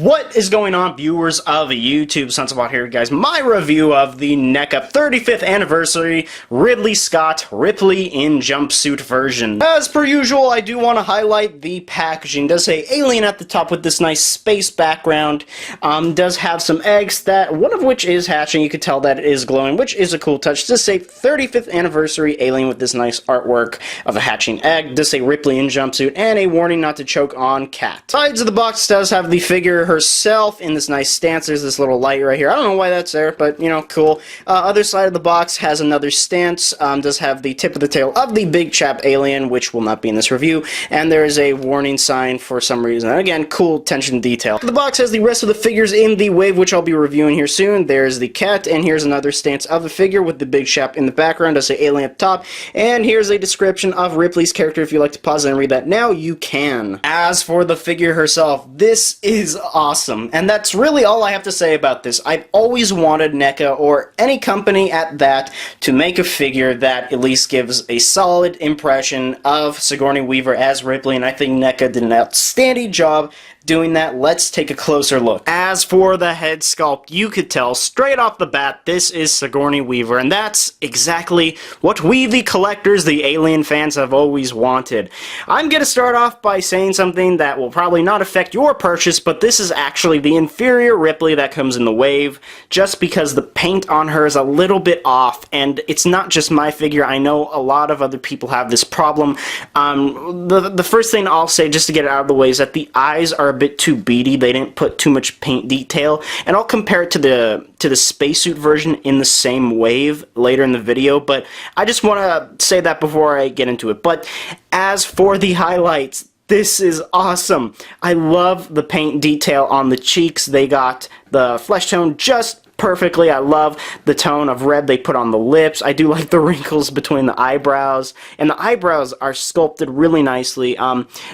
What is going on, viewers of YouTube? Sunspot here, guys. My review of the NECA 35th anniversary Ridley Scott Ripley in Jumpsuit version. As per usual, I do want to highlight the packaging. It does say alien at the top with this nice space background. Does have some eggs, that one of which is hatching. You can tell that it is glowing, which is a cool touch. It does say 35th anniversary alien with this nice artwork of a hatching egg. It does say Ripley in jumpsuit and a warning not to choke on cat. Sides of the box does have the figure herself in this nice stance. There's this little light right here. I don't know why that's there, but you know, cool. Other side of the box has another stance. Does have the tip of the tail of the big chap alien, which will not be in this review, and there is a warning sign for some reason. Again, cool attention to detail. The box has the rest of the figures in the wave, which I'll be reviewing here soon. There's the cat, and here's another stance of the figure with the big chap in the background. Does say alien at the top, and here's a description of Ripley's character. If you'd like to pause and read that now, you can. As for the figure herself, this is awesome, and that's really all I have to say about this. I've always wanted NECA, or any company at that, to make a figure that at least gives a solid impression of Sigourney Weaver as Ripley, and I think NECA did an outstanding job doing that. Let's take a closer look. As for the head sculpt, you could tell straight off the bat this is Sigourney Weaver, and that's exactly what we, the collectors, the Alien fans, have always wanted. I'm gonna start off by saying something that will probably not affect your purchase, but this is actually the inferior Ripley that comes in the wave, just because the paint on her is a little bit off, and it's not just my figure. I know a lot of other people have this problem. The first thing I'll say, just to get it out of the way, is that the eyes are a bit too beady. They didn't put too much paint detail, and I'll compare it to the spacesuit version in the same wave later in the video, but I just want to say that before I get into it. But as for the highlights, this is awesome. I love the paint detail on the cheeks. They got the flesh tone just perfectly. I love the tone of red they put on the lips. I do like the wrinkles between the eyebrows, and the eyebrows are sculpted really nicely.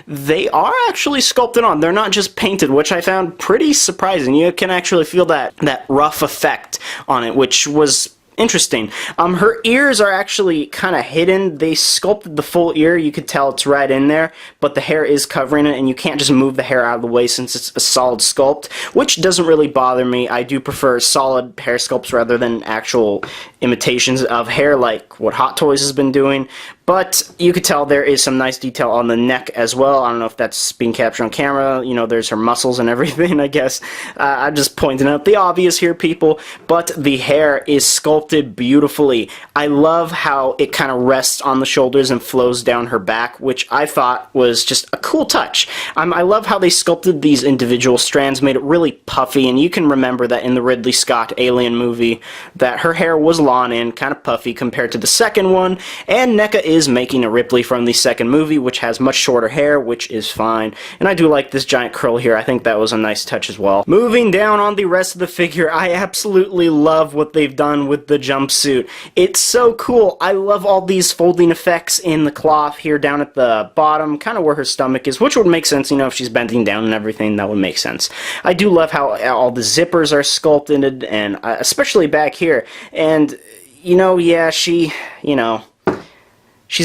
They are actually sculpted on. They're not just painted, which I found pretty surprising. You can actually feel that rough effect on it, which was interesting. Her ears are actually kind of hidden. They sculpted the full ear. You could tell it's right in there, but the hair is covering it, and you can't just move the hair out of the way since it's a solid sculpt, which doesn't really bother me. I do prefer solid hair sculpts rather than actual imitations of hair like what Hot Toys has been doing. But you could tell there is some nice detail on the neck as well. I don't know if that's being captured on camera. You know, there's her muscles and everything, I guess. I'm just pointing out the obvious here, people. But the hair is sculpted beautifully. I love how it kind of rests on the shoulders and flows down her back, which I thought was just a cool touch. I love how they sculpted these individual strands, made it really puffy, and you can remember that in the Ridley Scott Alien movie, that her hair was long and kind of puffy compared to the second one, and NECA is making a Ripley from the second movie, which has much shorter hair, which is fine. And I do like this giant curl here. I think that was a nice touch as well. Moving down on the rest of the figure, I absolutely love what they've done with the jumpsuit. It's so cool. I love all these folding effects in the cloth here down at the bottom, kind of where her stomach is, which would make sense, you know, if she's bending down and everything, that would make sense. I do love how all the zippers are sculpted, and especially back here. And, you know, yeah, she's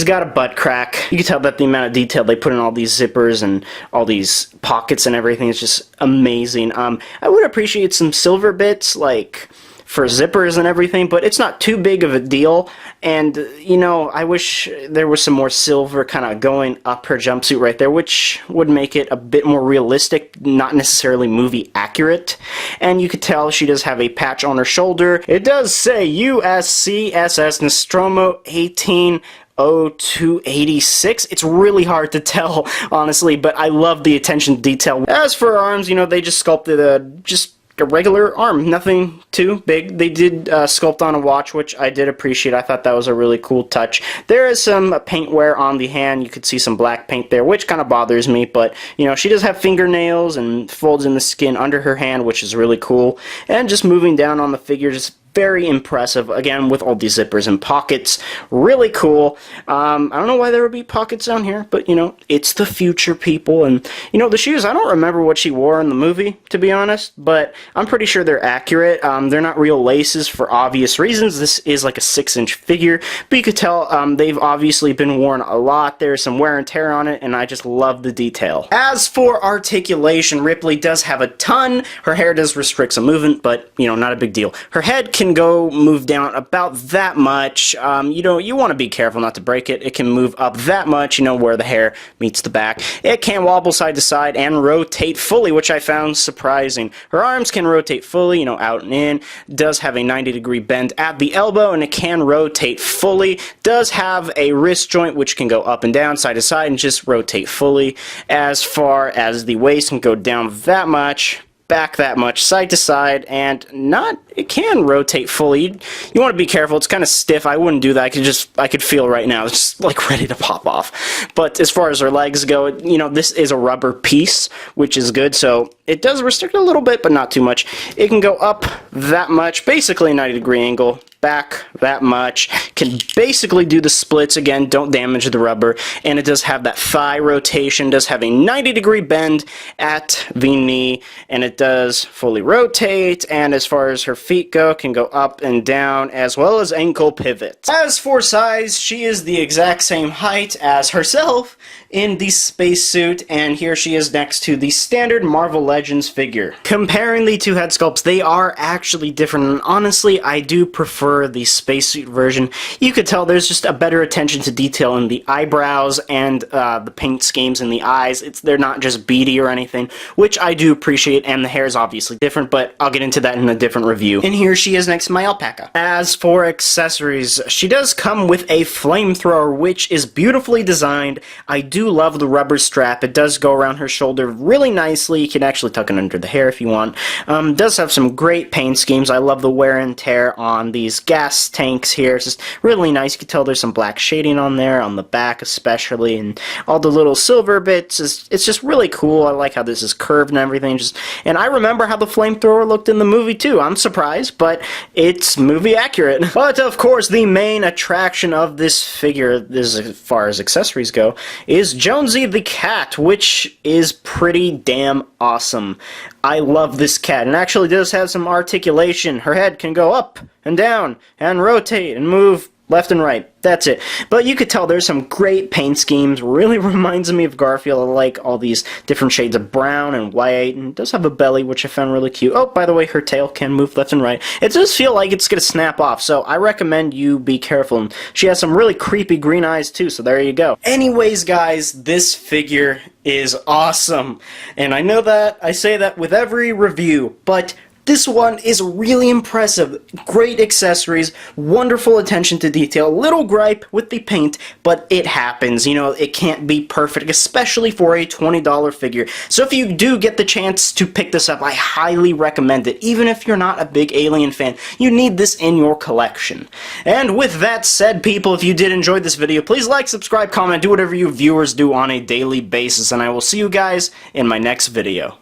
got a butt crack. You can tell that the amount of detail they put in all these zippers and all these pockets and everything is just amazing. I would appreciate some silver bits, like for zippers and everything, but it's not too big of a deal. And, you know, I wish there was some more silver kind of going up her jumpsuit right there, which would make it a bit more realistic, not necessarily movie accurate. And you could tell she does have a patch on her shoulder. It does say USCSS Nostromo 180286. It's really hard to tell, honestly, but I love the attention to detail. As for her arms, you know, they just sculpted just a regular arm, nothing too big. They did sculpt on a watch, which I did appreciate. I thought that was a really cool touch. There is some paint wear on the hand. You could see some black paint there, which kind of bothers me, but, you know, she does have fingernails and folds in the skin under her hand, which is really cool. And just moving down on the figure, just very impressive, again, with all these zippers and pockets. Really cool. I don't know why there would be pockets down here, but, you know, it's the future, people. And, you know, the shoes, I don't remember what she wore in the movie, to be honest, but I'm pretty sure they're accurate. They're not real laces for obvious reasons. This is like a 6-inch figure, but you could tell they've obviously been worn a lot. There's some wear and tear on it, and I just love the detail. As for articulation, Ripley does have a ton. Her hair does restrict some movement, but, you know, not a big deal. Her head can go move down about that much. You know, you want to be careful not to break it. It can move up that much, you know, where the hair meets the back. It can wobble side to side and rotate fully, which I found surprising. Her arms can rotate fully, you know, out and in. Does have a 90-degree bend at the elbow, and it can rotate fully. Does have a wrist joint, which can go up and down, side to side, and just rotate fully. As far as the waist, can go down that much, back that much, side to side, and it can rotate fully. You want to be careful. It's kind of stiff. I wouldn't do that. I could feel right now. It's just like ready to pop off. But as far as her legs go, you know, this is a rubber piece, which is good. So it does restrict a little bit, but not too much. It can go up that much, basically a 90-degree angle, back that much, can basically do the splits. Again, don't damage the rubber, and it does have that thigh rotation, does have a 90-degree bend at the knee, and it does fully rotate, and as far as her feet go, can go up and down, as well as ankle pivot. As for size, she is the exact same height as herself in the spacesuit, and here she is next to the standard Marvel Legends figure. Comparing the two head sculpts, they are actually different, and honestly, I do prefer the spacesuit version. You could tell there's just a better attention to detail in the eyebrows and the paint schemes in the eyes. They're not just beady or anything, which I do appreciate, and the hair is obviously different, but I'll get into that in a different review. And here she is next to my alpaca. As for accessories, she does come with a flamethrower, which is beautifully designed. I do love the rubber strap. It does go around her shoulder really nicely. You can actually tuck it under the hair if you want. Does have some great paint schemes. I love the wear and tear on these gas tanks here. It's just really nice. You can tell there's some black shading on there, on the back especially, and all the little silver bits. It's just really cool. I like how this is curved and everything. And I remember how the flamethrower looked in the movie too. I'm surprised, but it's movie accurate. But of course, the main attraction of this figure, as far as accessories go, is Jonesy the cat, which is pretty damn awesome. I love this cat, and actually does have some articulation. Her head can go up and down and rotate and move left and right. That's it. But you could tell there's some great paint schemes. Really reminds me of Garfield. I like all these different shades of brown and white, and it does have a belly, which I found really cute. Oh, by the way, her tail can move left and right. It does feel like it's going to snap off, so I recommend you be careful. And she has some really creepy green eyes, too, so there you go. Anyways, guys, this figure is awesome. And I know that I say that with every review, but this one is really impressive. Great accessories, wonderful attention to detail, little gripe with the paint, but it happens. You know, it can't be perfect, especially for a $20 figure. So if you do get the chance to pick this up, I highly recommend it. Even if you're not a big Alien fan, you need this in your collection. And with that said, people, if you did enjoy this video, please like, subscribe, comment, do whatever you viewers do on a daily basis, and I will see you guys in my next video.